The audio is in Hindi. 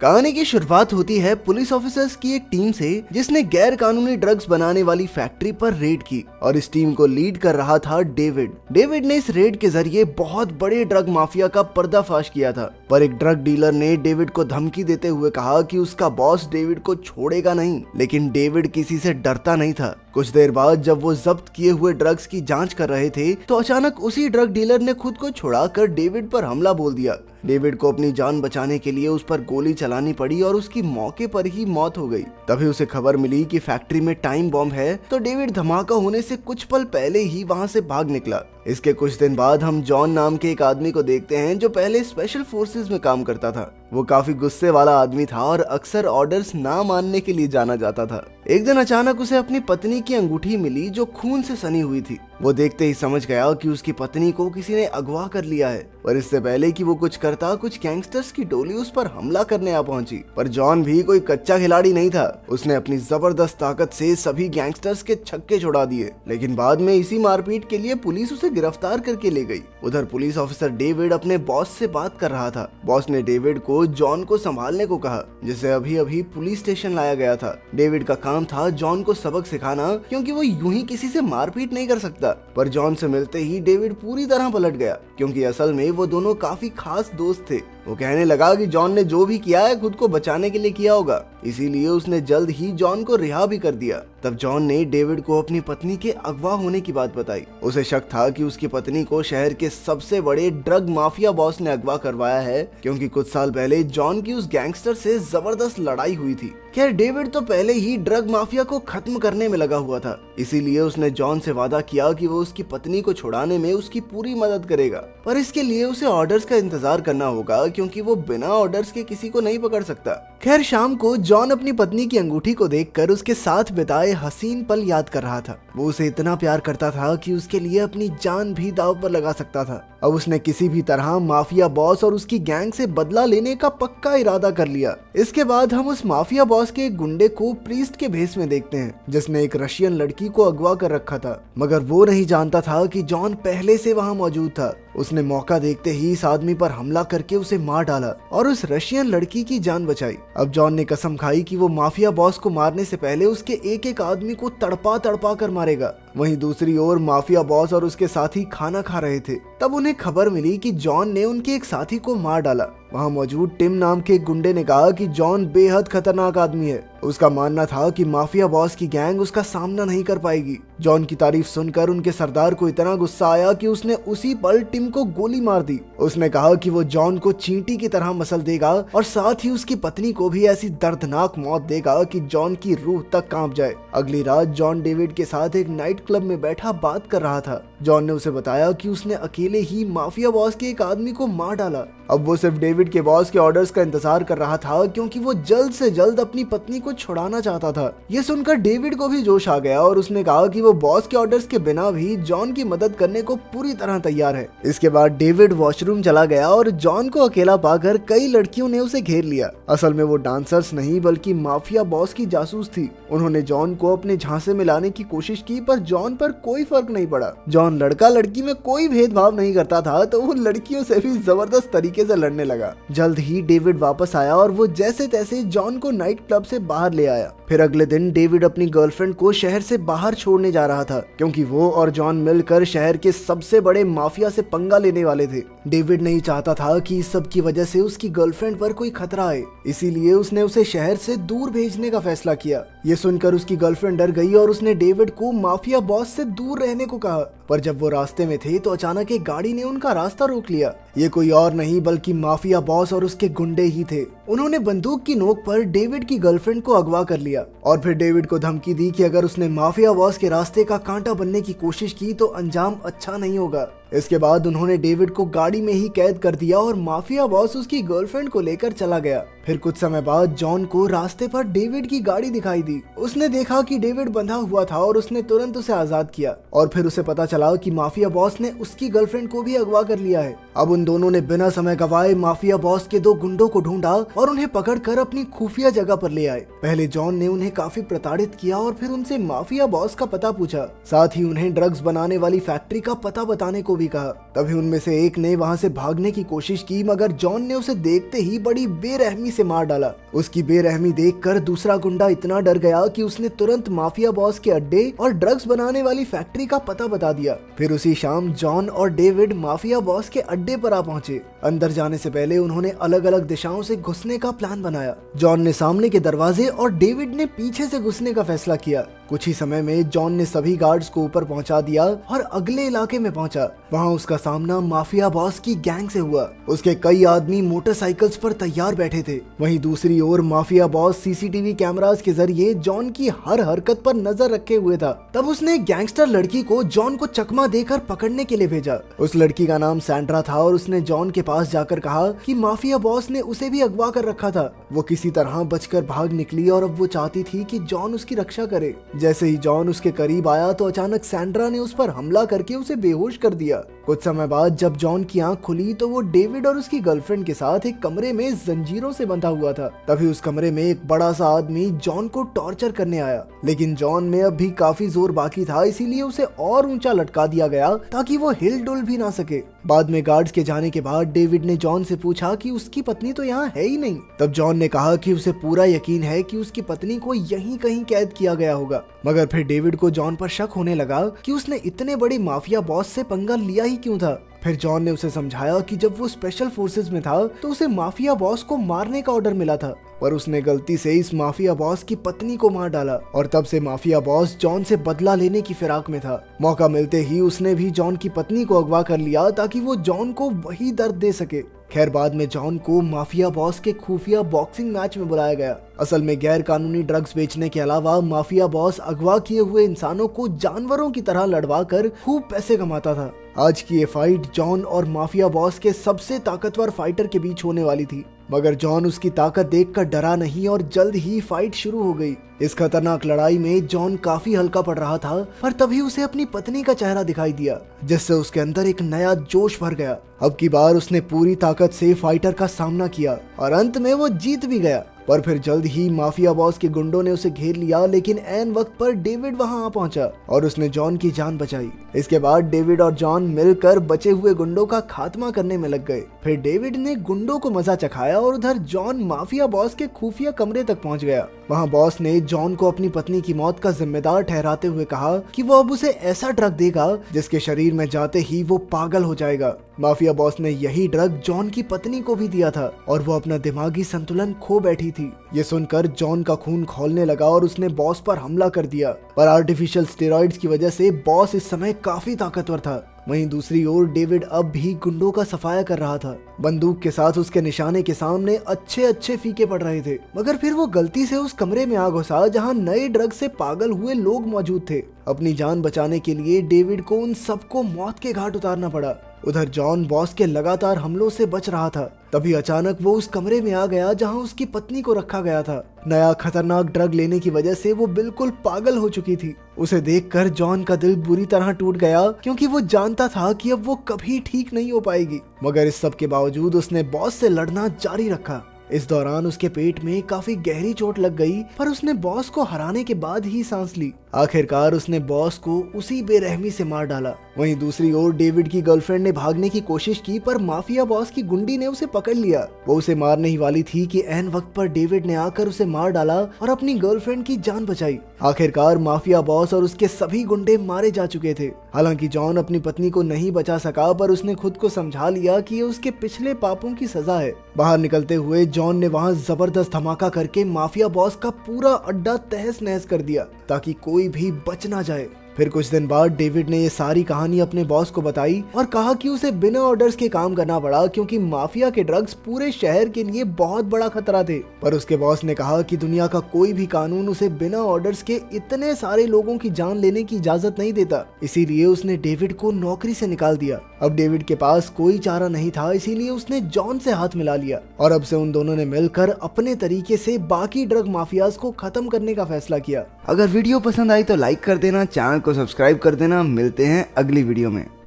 कहानी की शुरुआत होती है पुलिस ऑफिसर्स की एक टीम से जिसने गैर कानूनी ड्रग्स बनाने वाली फैक्ट्री पर रेड की और इस टीम को लीड कर रहा था डेविड ने इस रेड के जरिए बहुत बड़े ड्रग माफिया का पर्दाफाश किया था। पर एक ड्रग डीलर ने डेविड को धमकी देते हुए कहा कि उसका बॉस डेविड को छोड़ेगा नहीं, लेकिन डेविड किसी से डरता नहीं था। कुछ देर बाद जब वो जब्त किए हुए ड्रग्स की जांच कर रहे थे तो अचानक उसी ड्रग डीलर ने खुद को छुड़ाकर डेविड पर हमला बोल दिया। डेविड को अपनी जान बचाने के लिए उस पर गोली चलानी पड़ी और उसकी मौके पर ही मौत हो गई। तभी उसे खबर मिली कि फैक्ट्री में टाइम बॉम्ब है, तो डेविड धमाका होने से कुछ पल पहले ही वहां से भाग निकला। इसके कुछ दिन बाद हम जॉन नाम के एक आदमी को देखते हैं जो पहले स्पेशल फोर्सेस में काम करता था। वो काफी गुस्से वाला आदमी था और अक्सर ऑर्डर्स ना मानने के लिए जाना जाता था। एक दिन अचानक उसे अपनी पत्नी की अंगूठी मिली जो खून से सनी हुई थी। वो देखते ही समझ गया कि उसकी पत्नी को किसी ने अगवा कर लिया है। पर इससे पहले कि वो कुछ करता, कुछ गैंगस्टर्स की टोली उस पर हमला करने आ पहुंची। पर जॉन भी कोई कच्चा खिलाड़ी नहीं था। उसने अपनी जबरदस्त ताकत से सभी गैंगस्टर्स के छक्के छुड़ा दिए, लेकिन बाद में इसी मारपीट के लिए पुलिस उसे गिरफ्तार करके ले गई। उधर पुलिस ऑफिसर डेविड अपने बॉस से बात कर रहा था। बॉस ने डेविड को जॉन को संभालने को कहा, जिसे अभी अभी पुलिस स्टेशन लाया गया था। डेविड का काम था जॉन को सबक सिखाना, क्योंकि वो यूं ही किसी से मारपीट नहीं कर सकता। पर जॉन से मिलते ही डेविड पूरी तरह पलट गया, क्योंकि असल में वो दोनों काफी खास दोस्त थे। वो कहने लगा कि जॉन ने जो भी किया है खुद को बचाने के लिए किया होगा, इसीलिए उसने जल्द ही जॉन को रिहा भी कर दिया। तब जॉन ने डेविड को अपनी पत्नी के अगवा होने की बात बताई। उसे शक था कि उसकी पत्नी को शहर के सबसे बड़े ड्रग माफिया बॉस ने अगवा करवाया है, क्योंकि कुछ साल पहले जॉन की उस गैंगस्टर से जबरदस्त लड़ाई हुई थी। खैर, डेविड तो पहले ही ड्रग माफिया को खत्म करने में लगा हुआ था, इसीलिए उसने जॉन से वादा किया कि वो उसकी पत्नी को छुड़ाने में उसकी पूरी मदद करेगा। पर इसके लिए उसे ऑर्डर्स का इंतजार करना होगा, क्योंकि वो बिना ऑर्डर्स के किसी को नहीं पकड़ सकता। खैर, शाम को जॉन अपनी पत्नी की अंगूठी को देखकर उसके साथ बिताए हसीन पल याद कर रहा था। वो उसे इतना प्यार करता था कि उसके लिए अपनी जान भी दांव पर लगा सकता था। अब उसने किसी भी तरह माफिया बॉस और उसकी गैंग से बदला लेने का पक्का इरादा कर लिया। इसके बाद हम उस माफिया बॉस के एक गुंडे को प्रीस्ट के भेस में देखते हैं, जिसने एक रशियन लड़की को अगवा कर रखा था। मगर वो नहीं जानता था कि जॉन पहले से वहां मौजूद था। उसने मौका देखते ही इस आदमी पर हमला करके उसे मार डाला और उस रशियन लड़की की जान बचाई। अब जॉन ने कसम खाई कि वो माफिया बॉस को मारने से पहले उसके एक एक आदमी को तड़पा तड़पा कर मारेगा। वहीं दूसरी ओर माफिया बॉस और उसके साथी खाना खा रहे थे। तब उन्हें खबर मिली कि जॉन ने उनके एक साथी को मार डाला। वहां मौजूद टिम नाम के एक गुंडे ने कहा कि जॉन बेहद खतरनाक आदमी है। उसका मानना था कि माफिया बॉस की गैंग उसका सामना नहीं कर पाएगी। जॉन की तारीफ सुनकर उनके सरदार को इतना गुस्सा आया कि उसने उसी पल टिम को गोली मार दी। उसने कहा कि वो जॉन को चींटी की तरह मसल देगा और साथ ही उसकी पत्नी को भी ऐसी दर्दनाक मौत देगा कि जॉन की रूह तक कांप जाए। अगली रात जॉन डेविड के साथ एक नाइट क्लब में बैठा बात कर रहा था। जॉन ने उसे बताया कि उसने अकेले ही माफिया बॉस के एक आदमी को मार डाला। अब वो सिर्फ डेविड के बॉस के ऑर्डर्स का इंतजार कर रहा था, क्योंकि वो जल्द से जल्द अपनी पत्नी को छुड़ाना चाहता था। ये सुनकर डेविड को भी जोश आ गया और उसने कहा कि वो बॉस के ऑर्डर्स के बिना भी जॉन की मदद करने को पूरी तरह तैयार है। इसके बाद डेविड वॉशरूम चला गया और जॉन को अकेला पाकर कई लड़कियों ने उसे घेर लिया। असल में वो डांसर्स नहीं बल्कि माफिया बॉस की जासूस थी। उन्होंने जॉन को अपने झांसे में लाने की कोशिश की, पर जॉन पर कोई फर्क नहीं पड़ा। जॉन लड़का लड़की में कोई भेदभाव नहीं करता था, तो वो लड़कियों से भी जबरदस्त तरीके से लड़ने लगा। जल्द ही डेविड वापस आया और वो जैसे तैसे जॉन को नाइट क्लब से बाहर ले आया। फिर अगले दिन डेविड अपनी गर्लफ्रेंड को शहर से बाहर छोड़ने जा रहा था, क्योंकि वो और जॉन मिलकर शहर के सबसे बड़े माफिया से पंगा लेने वाले थे। डेविड नहीं चाहता था कि इस सब की वजह से उसकी गर्लफ्रेंड पर कोई खतरा आए, इसीलिए उसने उसे शहर से दूर भेजने का फैसला किया। ये सुनकर उसकी गर्लफ्रेंड डर गई और उसने डेविड को माफिया बॉस से दूर रहने को कहा। पर जब वो रास्ते में थे तो अचानक एक गाड़ी ने उनका रास्ता रोक लिया। ये कोई और नहीं बल्कि माफिया बॉस और उसके गुंडे ही थे। उन्होंने बंदूक की नोक पर डेविड की गर्लफ्रेंड को अगवा कर लिया और फिर डेविड को धमकी दी कि अगर उसने माफिया बॉस के रास्ते का कांटा बनने की कोशिश की तो अंजाम अच्छा नहीं होगा। इसके बाद उन्होंने डेविड को गाड़ी में ही कैद कर दिया और माफिया बॉस उसकी गर्लफ्रेंड को लेकर चला गया। फिर कुछ समय बाद जॉन को रास्ते पर डेविड की गाड़ी दिखाई दी। उसने देखा कि डेविड बंधा हुआ था और उसने तुरंत उसे आजाद किया और फिर उसे पता चला कि माफिया बॉस ने उसकी गर्लफ्रेंड को भी अगवा कर लिया है। अब उन उन दोनों ने बिना समय गवाए माफिया बॉस के दो गुंडों को ढूंढा और उन्हें पकड़कर अपनी खुफिया जगह पर ले आए। पहले जॉन ने उन्हें काफी प्रताड़ित किया और फिर उनसे माफिया बॉस का पता पूछा, साथ ही उन्हें ड्रग्स बनाने वाली फैक्ट्री का पता बताने को भी कहा। तभी उनमें से एक ने वहां से भागने की कोशिश की, मगर जॉन ने उसे देखते ही बड़ी बेरहमी से मार डाला। उसकी बेरहमी देखकर दूसरा गुंडा इतना डर गया कि उसने तुरंत माफिया बॉस के अड्डे और ड्रग्स बनाने वाली फैक्ट्री का पता बता दिया। फिर उसी शाम जॉन और डेविड माफिया बॉस के अड्डे पर आ पहुंचे। अंदर जाने से पहले उन्होंने अलग अलग दिशाओं से घुसने का प्लान बनाया। जॉन ने सामने के दरवाजे और डेविड ने पीछे से घुसने का फैसला किया। कुछ ही समय में जॉन ने सभी गार्ड्स को ऊपर पहुंचा दिया और अगले इलाके में पहुंचा। वहां उसका सामना माफिया बॉस की गैंग से हुआ। उसके कई आदमी मोटरसाइकिल्स पर तैयार बैठे थे। वहीं दूसरी ओर माफिया बॉस सीसीटीवी कैमरास के जरिए जॉन की हर हरकत पर नजर रखे हुए था। तब उसने एक गैंगस्टर लड़की को जॉन को चकमा देकर पकड़ने के लिए भेजा। उस लड़की का नाम सैंड्रा था और उसने जॉन के पास जाकर कहा कि माफिया बॉस ने उसे भी अगवा कर रखा था। वो किसी तरह बचकर भाग निकली और अब वो चाहती थी कि जॉन उसकी रक्षा करे। जैसे ही जॉन उसके करीब आया तो अचानक सैंड्रा ने उस पर हमला करके उसे बेहोश कर दिया। कुछ समय बाद जब जॉन की आंख खुली तो वो डेविड और उसकी गर्लफ्रेंड के साथ एक कमरे में जंजीरों से बंधा हुआ था। तभी उस कमरे में एक बड़ा सा आदमी जॉन को टॉर्चर करने आया, लेकिन जॉन में अब भी काफी जोर बाकी था, इसीलिए उसे और ऊंचा लटका दिया गया ताकि वो हिल डुल भी ना सके। बाद में गार्ड्स के जाने के बाद डेविड ने जॉन से पूछा कि उसकी पत्नी तो यहाँ है ही नहीं। तब जॉन ने कहा कि उसे पूरा यकीन है कि उसकी पत्नी को यहीं कहीं कैद किया गया होगा। मगर फिर डेविड को जॉन पर शक होने लगा कि उसने इतने बड़े माफिया बॉस से पंगा लिया ही क्यों था। फिर जॉन ने उसे समझाया कि जब वो स्पेशल फोर्सेस में था तो उसे माफिया बॉस को मारने का ऑर्डर मिला था, पर उसने गलती से इस माफिया बॉस की पत्नी को मार डाला और तब से माफिया बॉस जॉन से बदला लेने की फिराक में था। मौका मिलते ही उसने भी जॉन की पत्नी को अगवा कर लिया ताकि वो जॉन को वही दर्द दे सके। खैर बाद में जॉन को माफिया बॉस के खुफिया बॉक्सिंग मैच में बुलाया गया। असल में गैर कानूनी ड्रग्स बेचने के अलावा माफिया बॉस अगवा किए हुए इंसानों को जानवरों की तरह लड़वा कर खूब पैसे कमाता था। आज की ये फाइट जॉन और माफिया बॉस के सबसे ताकतवर फाइटर के बीच होने वाली थी, मगर जॉन उसकी ताकत देखकर डरा नहीं और जल्द ही फाइट शुरू हो गई। इस खतरनाक लड़ाई में जॉन काफी हल्का पड़ रहा था, पर तभी उसे अपनी पत्नी का चेहरा दिखाई दिया, जिससे उसके अंदर एक नया जोश भर गया। अब की बार उसने पूरी ताकत से फाइटर का सामना किया और अंत में वो जीत भी गया। पर फिर जल्द ही माफिया बॉस के गुंडों ने उसे घेर लिया, लेकिन ऐन वक्त पर डेविड वहां आ पहुंचा और उसने जॉन की जान बचाई। इसके बाद डेविड और जॉन मिलकर बचे हुए गुंडों का खात्मा करने में लग गए। फिर डेविड ने गुंडों को मजा चखाया और उधर जॉन माफिया बॉस के खुफिया कमरे तक पहुंच गया। वहां बॉस ने जॉन को अपनी पत्नी की मौत का जिम्मेदार ठहराते हुए कहा कि वो अब उसे ऐसा ड्रग देगा जिसके शरीर में जाते ही वो पागल हो जाएगा। माफिया बॉस ने यही ड्रग जॉन की पत्नी को भी दिया था और वो अपना दिमागी संतुलन खो बैठी थी। ये सुनकर जॉन का खून खौलने लगा और उसने बॉस पर हमला कर दिया, पर आर्टिफिशियल स्टेरॉइड्स की वजह से बॉस इस समय काफी ताकतवर था। वहीं दूसरी ओर डेविड अब भी गुंडों का सफाया कर रहा था। बंदूक के साथ उसके निशाने के सामने अच्छे अच्छे फीके पड़ रहे थे, मगर फिर वो गलती से उस कमरे में आ घुसा जहां नए ड्रग से पागल हुए लोग मौजूद थे। अपनी जान बचाने के लिए डेविड को उन सबको मौत के घाट उतारना पड़ा। उधर जॉन बॉस के लगातार हमलों से बच रहा था। तभी अचानक वो उस कमरे में आ गया जहां उसकी पत्नी को रखा गया था। नया खतरनाक ड्रग लेने की वजह से वो बिल्कुल पागल हो चुकी थी। उसे देखकर जॉन का दिल बुरी तरह टूट गया, क्योंकि वो जानता था कि अब वो कभी ठीक नहीं हो पाएगी। मगर इस सब के बावजूद उसने बॉस से लड़ना जारी रखा। इस दौरान उसके पेट में काफी गहरी चोट लग गई, पर उसने बॉस को हराने के बाद ही सांस ली। आखिरकार उसने बॉस को उसी बेरहमी से मार डाला। वहीं दूसरी ओर डेविड की गर्लफ्रेंड ने भागने की कोशिश की, पर माफिया बॉस की गुंडी ने उसे पकड़ लिया। वो उसे मारने ही वाली थी कि ऐन वक्त पर डेविड ने आकर उसे मार डाला और अपनी गर्लफ्रेंड की जान बचाई। आखिरकार माफिया बॉस और उसके सभी गुंडे मारे जा चुके थे। हालांकि जॉन अपनी पत्नी को नहीं बचा सका, पर उसने खुद को समझा लिया कि ये उसके पिछले पापों की सजा है। बाहर निकलते हुए जॉन ने वहां जबरदस्त धमाका करके माफिया बॉस का पूरा अड्डा तहस नहस कर दिया, ताकि कोई भी बच ना जाए। फिर कुछ दिन बाद डेविड ने ये सारी कहानी अपने बॉस को बताई और कहा कि उसे बिना ऑर्डर्स के काम करना पड़ा, क्योंकि माफिया के ड्रग्स पूरे शहर के लिए बहुत बड़ा खतरा थे। पर उसके बॉस ने कहा कि दुनिया का कोई भी कानून उसे बिना ऑर्डर्स के इतने सारे लोगों की जान लेने की इजाजत नहीं देता, इसीलिए उसने डेविड को नौकरी से निकाल दिया। अब डेविड के पास कोई चारा नहीं था, इसीलिए उसने जॉन से हाथ मिला लिया और अब से उन दोनों ने मिलकर अपने तरीके से बाकी ड्रग माफियाज को खत्म करने का फैसला किया। अगर वीडियो पसंद आई तो लाइक कर देना, चैनल को सब्सक्राइब कर देना। मिलते हैं अगली वीडियो में।